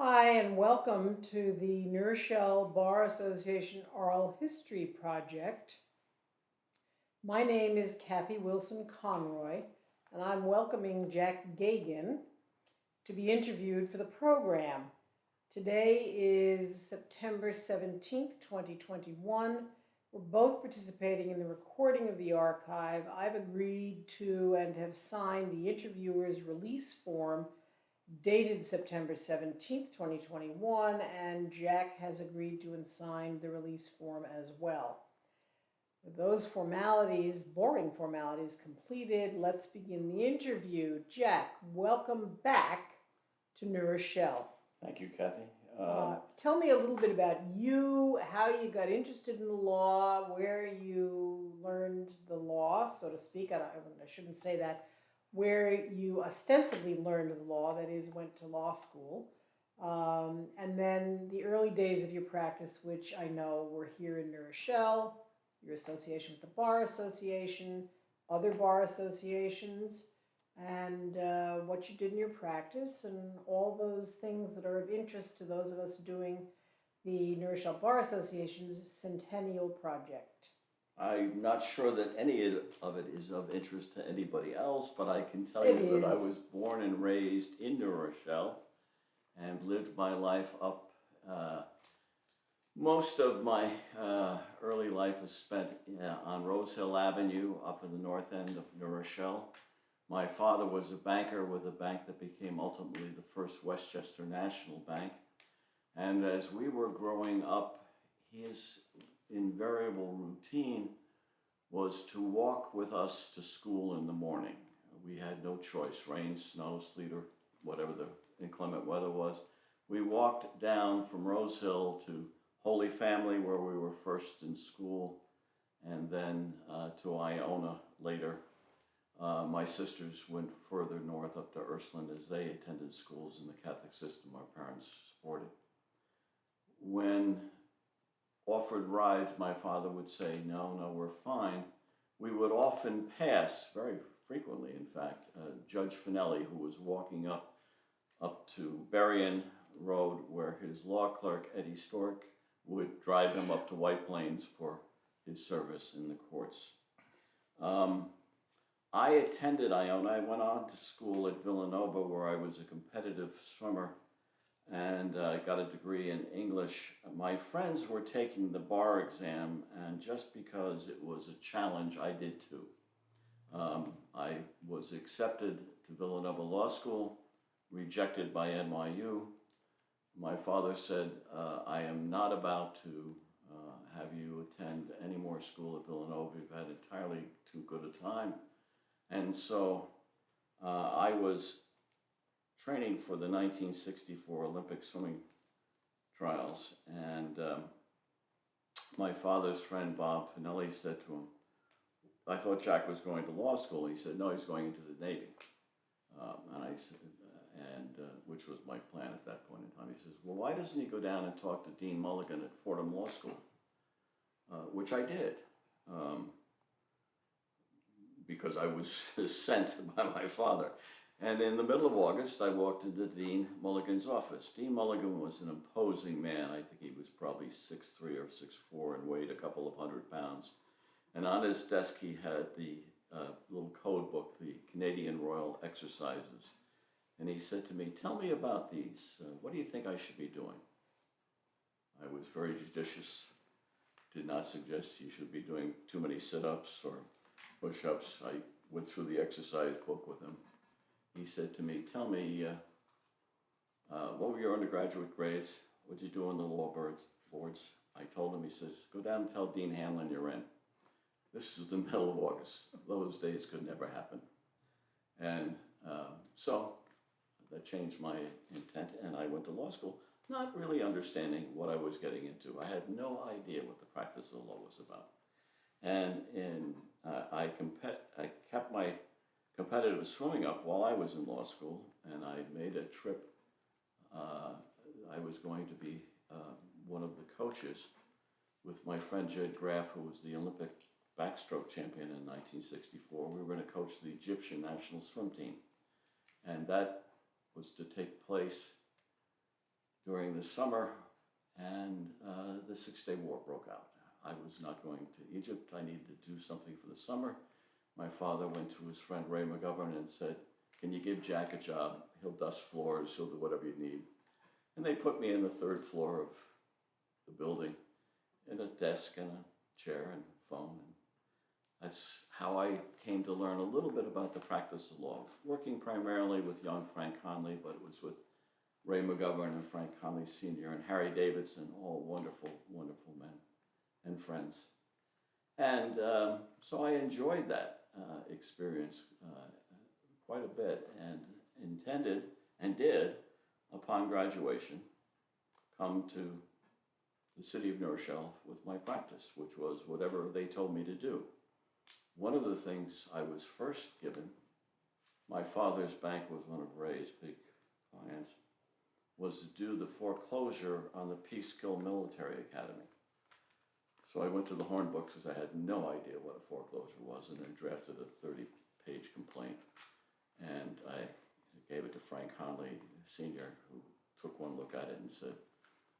Hi, and welcome to the New Rochelle Bar Association Oral History Project. My name is Kathy Wilson Conroy, and I'm welcoming Jack Geoghegan to be interviewed for the program. Today is September 17th, 2021. We're both participating in the recording of the archive. I've agreed to and have signed the interviewer's release form dated September 17th, 2021, and Jack has agreed to and signed the release form as well. With those formalities, boring formalities, completed, let's begin the interview. Jack, welcome back to New Rochelle. Thank you, Kathy. Tell me a little bit about you, how you got interested in the law, where you learned the law, so to speak. I shouldn't say that. Where you ostensibly learned the law, that is, went to law school, and then the early days of your practice, which I know were here in New Rochelle, your association with the Bar Association, other bar associations, and what you did in your practice, and all those things that are of interest to those of us doing the New Rochelle Bar Association's Centennial Project. I'm not sure that any of it is of interest to anybody else, but I can tell you that I was born and raised in New Rochelle and lived my life up. Most of my early life was spent on Rose Hill Avenue up in the north end of New Rochelle. My father was a banker with a bank that became ultimately the first Westchester National Bank. And as we were growing up, his invariable routine was to walk with us to school in the morning. We had no choice, rain, snow, sleet, or whatever the inclement weather was. We walked down from Rose Hill to Holy Family, where we were first in school, and then to Iona later. My sisters went further north up to Ursuline as they attended schools in the Catholic system our parents supported. When offered rides, my father would say, no, we're fine. We would often pass, very frequently in fact, Judge Finelli, who was walking up to Berrien Road, where his law clerk, Eddie Stork, would drive him up to White Plains for his service in the courts. I attended Iona. I went on to school at Villanova, where I was a competitive swimmer and got a degree in English. My friends were taking the bar exam, and just because it was a challenge, I did too. I was accepted to Villanova Law School, rejected by NYU. My father said, I am not about to have you attend any more school at Villanova. You've had entirely too good a time. And so I was training for the 1964 Olympic swimming trials, and my father's friend Bob Finelli said to him, I thought Jack was going to law school. He said, no, he's going into the Navy. And I said, which was my plan at that point in time. He says, well, why doesn't he go down and talk to Dean Mulligan at Fordham Law School? Which I did. Because I was sent by my father. And in the middle of August, I walked into Dean Mulligan's office. Dean Mulligan was an imposing man. I think he was probably 6'3" or 6'4" and weighed a couple of 100 pounds. And on his desk, he had the little code book, the Canadian Royal Exercises. And he said to me, tell me about these. What do you think I should be doing? I was very judicious. Did not suggest you should be doing too many sit-ups or push-ups. I went through the exercise book with him. He said to me, tell me, what were your undergraduate grades? What did you do on the law boards? I told him. He says, go down and tell Dean Hanlon you're in. This was the middle of August. Those days could never happen. And so that changed my intent, and I went to law school, not really understanding what I was getting into. I had no idea what the practice of law was about. And I kept my competitive swimming up while I was in law school, and I made a trip. I was going to be one of the coaches with my friend Jed Graff, who was the Olympic backstroke champion in 1964. We were going to coach the Egyptian national swim team, and that was to take place during the summer, and the Six-Day War broke out. I was not going to Egypt. I needed to do something for the summer. My father went to his friend Ray McGovern and said, "Can you give Jack a job? He'll dust floors, he'll do whatever you need." And they put me in the third floor of the building in a desk and a chair and phone. And that's how I came to learn a little bit about the practice of law, working primarily with young Frank Conley, but it was with Ray McGovern and Frank Conley Sr. and Harry Davidson, all wonderful, wonderful men and friends. And so I enjoyed that experience quite a bit, and intended and did, upon graduation, come to the city of New Rochelle with my practice, which was whatever they told me to do. One of the things I was first given, my father's bank was one of Ray's big clients, was to do the foreclosure on the Peekskill Military Academy. So I went to the Horn books because I had no idea what a foreclosure was, and then drafted a 30-page complaint. And I gave it to Frank Conley Sr., who took one look at it and said,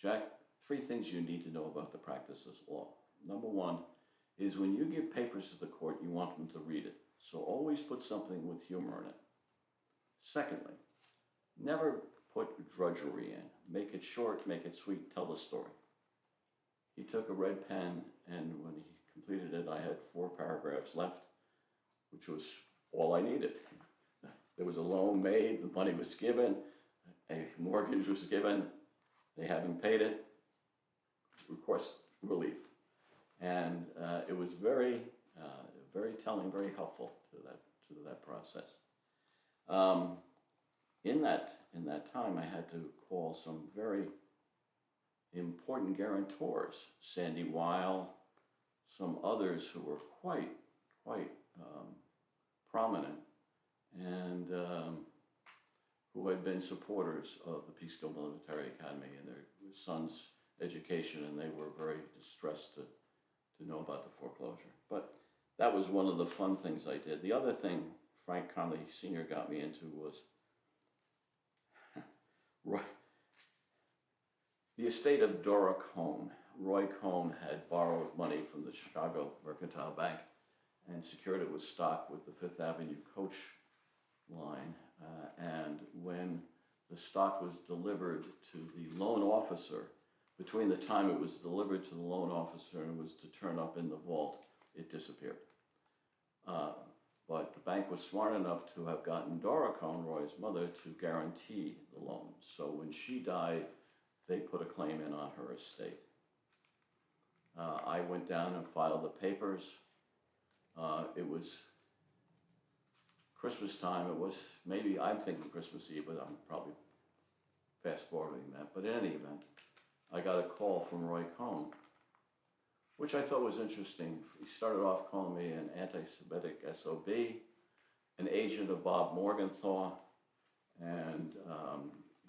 "Jack, 3 things you need to know about the practice of law. Number 1 is when you give papers to the court, you want them to read it. So always put something with humor in it. Secondly, never put drudgery in. Make it short, make it sweet, tell the story." He took a red pen, and when he completed it, I had 4 paragraphs left, which was all I needed. There was a loan made, the money was given, a mortgage was given, they haven't paid it, request relief. And it was very, very telling, very helpful to that process. In that time, I had to call some very important guarantors, Sandy Weil, some others who were quite prominent, and who had been supporters of the Peekskill Military Academy and their sons' education, and they were very distressed to know about the foreclosure. But that was one of the fun things I did. The other thing Frank Conley Sr. got me into was the estate of Dora Cohn. Roy Cohn had borrowed money from the Chicago Mercantile Bank and secured it with stock with the Fifth Avenue coach line. And when the stock was delivered to the loan officer, between the time it was delivered to the loan officer and was to turn up in the vault, it disappeared. But the bank was smart enough to have gotten Dora Cohn, Roy's mother, to guarantee the loan. So when she died, they put a claim in on her estate. I went down and filed the papers. It was Christmas time. It was maybe, I'm thinking Christmas Eve, but I'm probably fast forwarding that. But in any event, I got a call from Roy Cohn, which I thought was interesting. He started off calling me an anti-Semitic SOB, an agent of Bob Morgenthau, and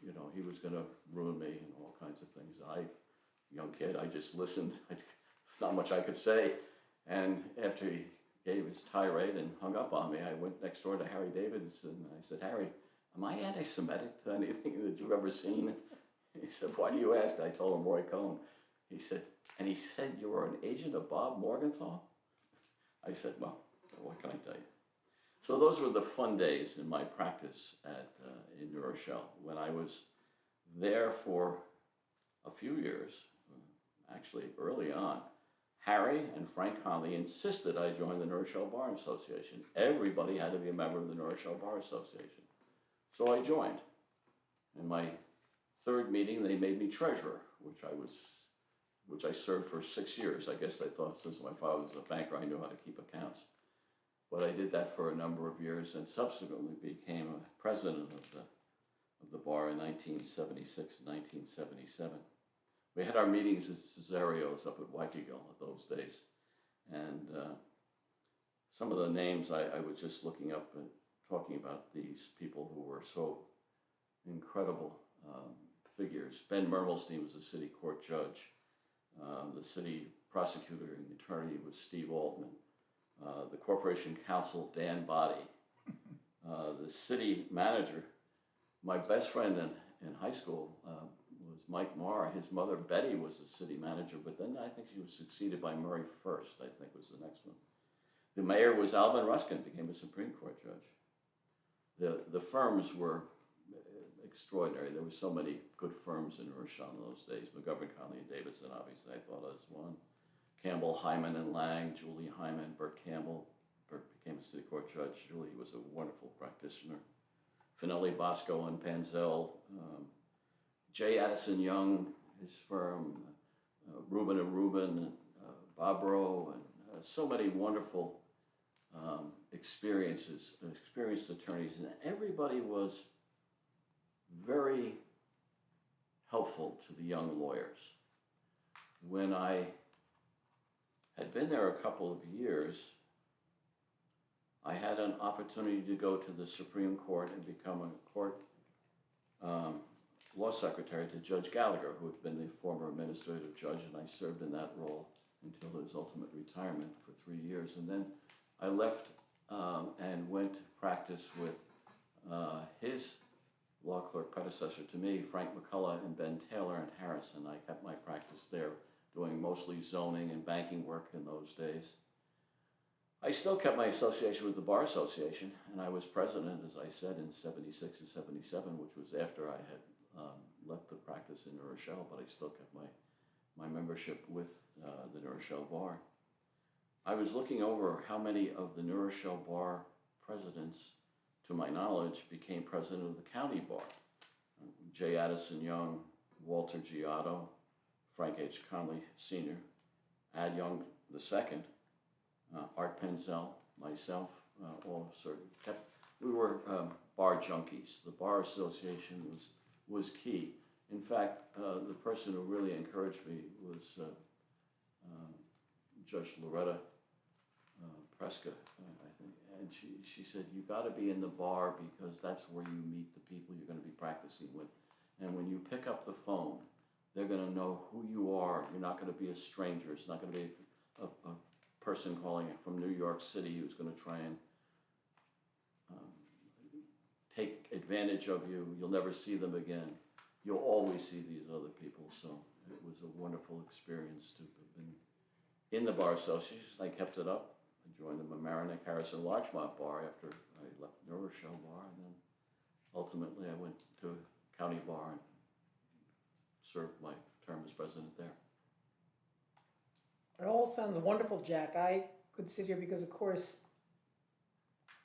you know, he was going to ruin me and all kinds of things. I, young kid, I just listened. Not much I could say. And after he gave his tirade and hung up on me, I went next door to Harry Davidson and I said, "Harry, am I anti-Semitic to anything that you've ever seen?" He said, "Why do you ask?" I told him Roy Cohn. He said, "You were an agent of Bob Morgenthau?" I said, "Well, what can I tell you?" So those were the fun days in my practice in New Rochelle. When I was there for a few years, actually early on, Harry and Frank Conley insisted I join the New Rochelle Bar Association. Everybody had to be a member of the New Rochelle Bar Association. So I joined. In my 3rd meeting, they made me treasurer, which I served for 6 years. I guess they thought since my father was a banker, I knew how to keep accounts. But I did that for a number of years and subsequently became a president of the bar in 1976 and 1977. We had our meetings at Cesario's up at Waukegan those days. And some of the names I was just looking up and talking about these people who were so incredible figures. Ben Mermelstein was a city court judge. The city prosecutor and attorney was Steve Altman. The corporation counsel, Dan Boddy. The city manager, my best friend in high school was was Mike Marr. His mother, Betty, was the city manager, but then I think she was succeeded by Murray First, I think was the next one. The mayor was Alvin Ruskin, became a Supreme Court judge. The firms were extraordinary. There were so many good firms in Rochelle in those days. McGovern, Conley, and Davidson, obviously, I thought as one. Campbell, Hyman, and Lang, Julie Hyman, Bert Campbell. Bert became a city court judge. Julie was a wonderful practitioner. Finelli, Bosco, and Panzel. J. Addison Young, his firm. Rubin and Rubin, Bobro, and so many wonderful experienced attorneys, and everybody was very helpful to the young lawyers. When I had been there a couple of years, I had an opportunity to go to the Supreme Court and become a court law secretary to Judge Gallagher, who had been the former administrative judge, and I served in that role until his ultimate retirement for 3 years. And then I left and went to practice with his law clerk predecessor to me, Frank McCullough, and Ben Taylor in Harrison. I kept my practice there, doing mostly zoning and banking work in those days. I still kept my association with the Bar Association, and I was president, as I said, in 76 and 77, which was after I had left the practice in New Rochelle, but I still kept my membership with the New Rochelle Bar. I was looking over how many of the New Rochelle Bar presidents, to my knowledge, became president of the county bar. J. Addison Young, Walter Giotto, Frank H. Conley Sr., Ad Young II, Art Penzel, myself, all sort of kept. We were bar junkies. The Bar Association was key. In fact, the person who really encouraged me was Judge Loretta Preska, I think, and she said, "You got to be in the bar because that's where you meet the people you're going to be practicing with, and when you pick up the phone, they're going to know who you are. You're not going to be a stranger. It's not going to be a person calling from New York City who's going to try and take advantage of you. You'll never see them again. You'll always see these other people." So it was a wonderful experience to have been in the Bar Association. I kept it up. I joined the Mamaroneck Harrison Larchmont Bar after I left New Rochelle Bar, and then ultimately I went to County Bar and served my term as president there. It all sounds wonderful, Jack. I could sit here because, of course,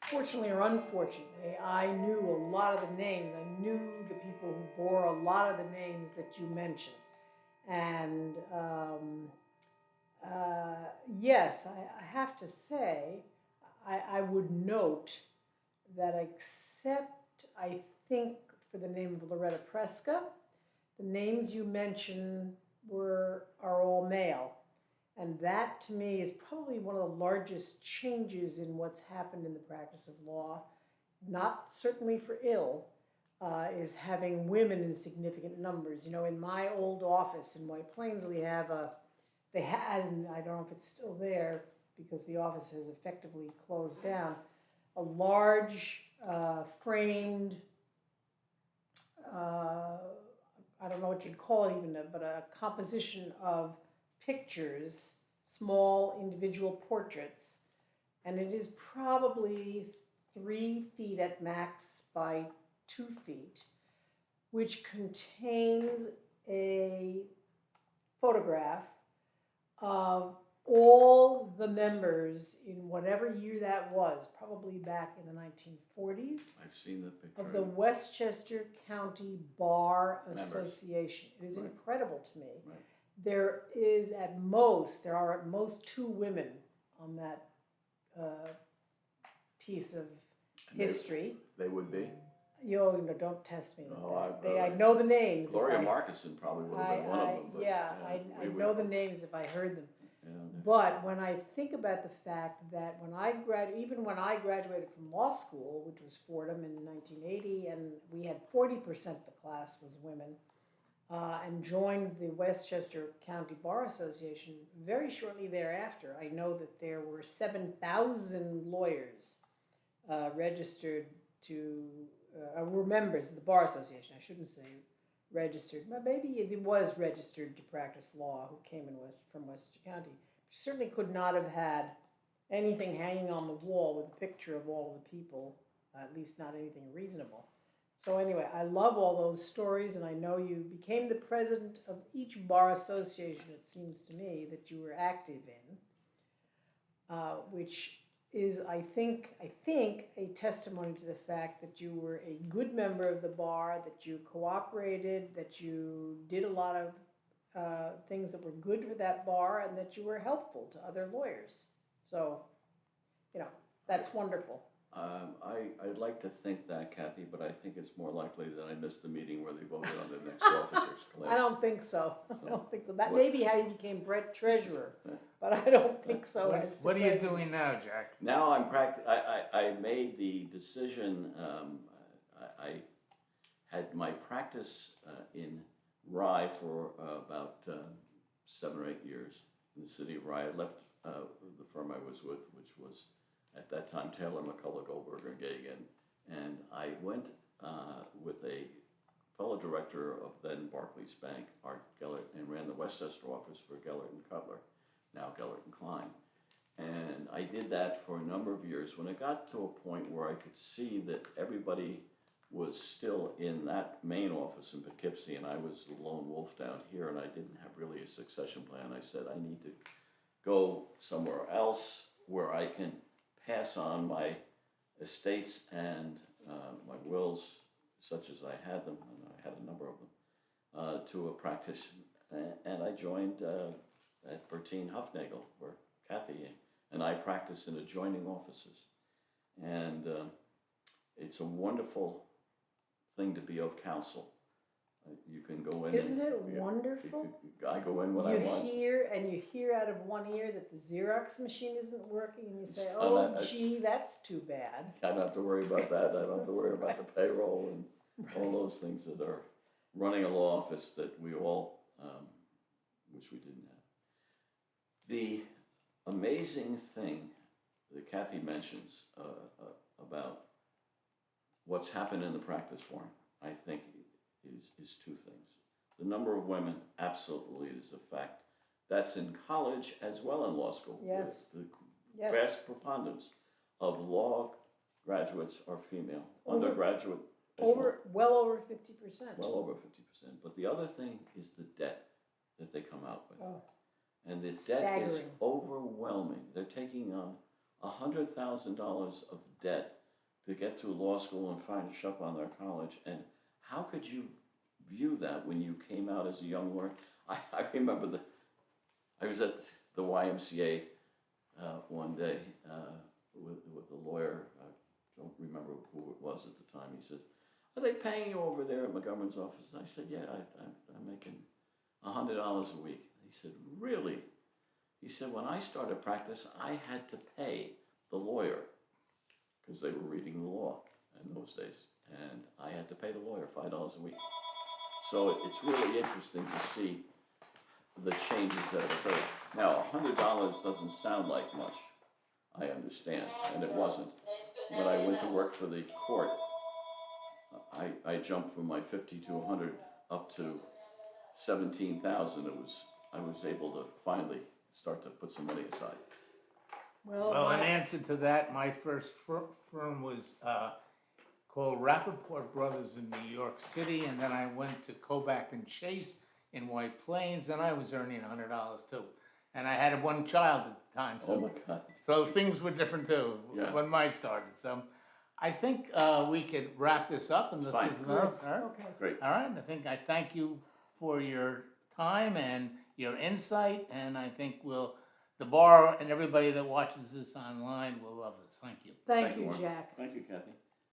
fortunately or unfortunately, I knew a lot of the names. I knew the people who bore a lot of the names that you mentioned. And yes, I have to say, I would note that except, I think, for the name of Loretta Preska, the names you mentioned are all male. And that, to me, is probably one of the largest changes in what's happened in the practice of law, not certainly for ill, is having women in significant numbers. You know, in my old office in White Plains, they had, and I don't know if it's still there because the office has effectively closed down, a large framed, I don't know what you'd call it even, but a composition of pictures, small individual portraits, and it is probably 3 feet at max by 2 feet, which contains a photograph of all the members in whatever year that was, probably back in the 1940s. I've seen the picture. Of the Westchester County Bar Members. Association. It is Right. incredible to me. Right. There are at most 2 women on that piece of history. They would be. No, don't test me. No, I know the names. Gloria Marcuson probably would have been one of them. But, I know the names if I heard them. Yeah, But when I think about the fact that even when I graduated from law school, which was Fordham in 1980, and we had 40% of the class was women, and joined the Westchester County Bar Association very shortly thereafter, I know that there were 7,000 lawyers registered were members of the Bar Association. I shouldn't say registered. But maybe it was registered to practice law who came from Westchester County. She certainly could not have had anything hanging on the wall with a picture of all of the people, at least not anything reasonable. So anyway, I love all those stories, and I know you became the president of each bar association, it seems to me, that you were active in, which is, I think, a testimony to the fact that you were a good member of the bar, that you cooperated, that you did a lot of things that were good for that bar, and that you were helpful to other lawyers. So, that's wonderful. I'd like to think that, Kathy, but I think it's more likely that I missed the meeting where they voted on the next officers class. I don't think so. I don't think so. That may be how you became treasurer, but I don't think so. What are you doing now, Jack? Now I'm I made the decision. I had my practice in Rye for about 7 or 8 years in the city of Rye. I left the firm I was with, which was at that time Taylor, McCullough, Goldberg, and Geoghegan, and I went with a fellow director of then Barclays Bank, Art Gellert, and ran the Westchester office for Gellert and Cutler, now Gellert and Klein. And I did that for a number of years. When it got to a point where I could see that everybody was still in that main office in Poughkeepsie, and I was the lone wolf down here, and I didn't have really a succession plan, I said, I need to go somewhere else where I can pass on my estates and my wills, such as I had them, and I had a number of them, to a practice. And I joined at Bertine Huffnagel, where Kathy and I practiced in adjoining offices. And it's a wonderful thing to be of counsel. You can go in. Isn't it wonderful? I go in when I want. You hear out of one ear that the Xerox machine isn't working, and you say, "Oh, gee, that's too bad." I don't have to worry about that. I don't have to worry about the payroll and all those things that are running a law office that we all wish we didn't have. The amazing thing that Kathy mentions about what's happened in the practice forum, I think, is two things. The number of women absolutely is a fact. That's in college as well in law school. Yes. The Yes. vast preponderance of law graduates are female. Undergraduate as Well over 50%. well over 50%. But the other thing is the debt that they come out with. Oh, And the debt is staggering. overwhelming. They're taking on $100,000 of debt to get through law school and finish up on their college. And how could you view that when you came out as a young lawyer? I remember I was at the YMCA one day with a lawyer. I don't remember who it was at the time. He says, "Are they paying you over there at McGovern's office?" I said, "Yeah, I'm making $100 a week." He said, "Really?" He said, "When I started practice, I had to pay the lawyer because they were reading the law in those days. And I had to pay the lawyer $5 a week." So it's really interesting to see the changes that have occurred. Now, $100 doesn't sound like much, I understand, and it wasn't. When I went to work for the court, I jumped from my 50 to 100 up to 17,000. I was able to finally start to put some money aside. Well, in answer to that, my first firm was called Rappaport Brothers in New York City, and then I went to Kobach and Chase in White Plains, and I was earning $100 too. And I had one child at the time, Oh my God. so things were different too when mine started. So I think we could wrap this up, and this Fine. is Okay. Great. all right. I thank you for your time and your insight, and I think the bar and everybody that watches this online will love this. Thank you. Thank you, Warren. Jack. Thank you, Kathy.